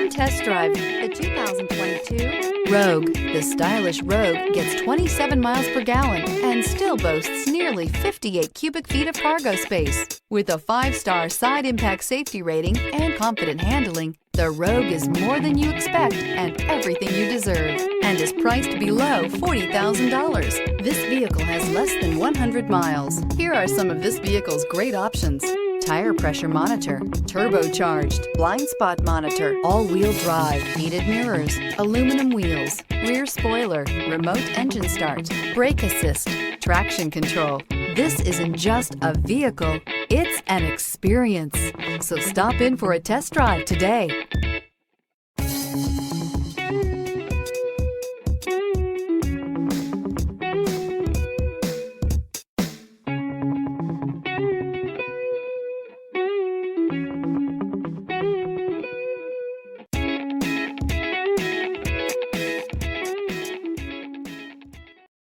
Come test drive the 2022 Rogue. The stylish Rogue gets 27 miles per gallon and still boasts nearly 58 cubic feet of cargo space. With a 5-star side impact safety rating and confident handling, the Rogue is more than you expect and everything you deserve, and is priced below $40,000. This vehicle has less than 100 miles. Here are some of this vehicle's great options: tire pressure monitor, turbocharged, blind spot monitor, all-wheel drive, heated mirrors, aluminum wheels, rear spoiler, remote engine start, brake assist, traction control. This isn't just a vehicle, it's an experience. So stop in for a test drive today.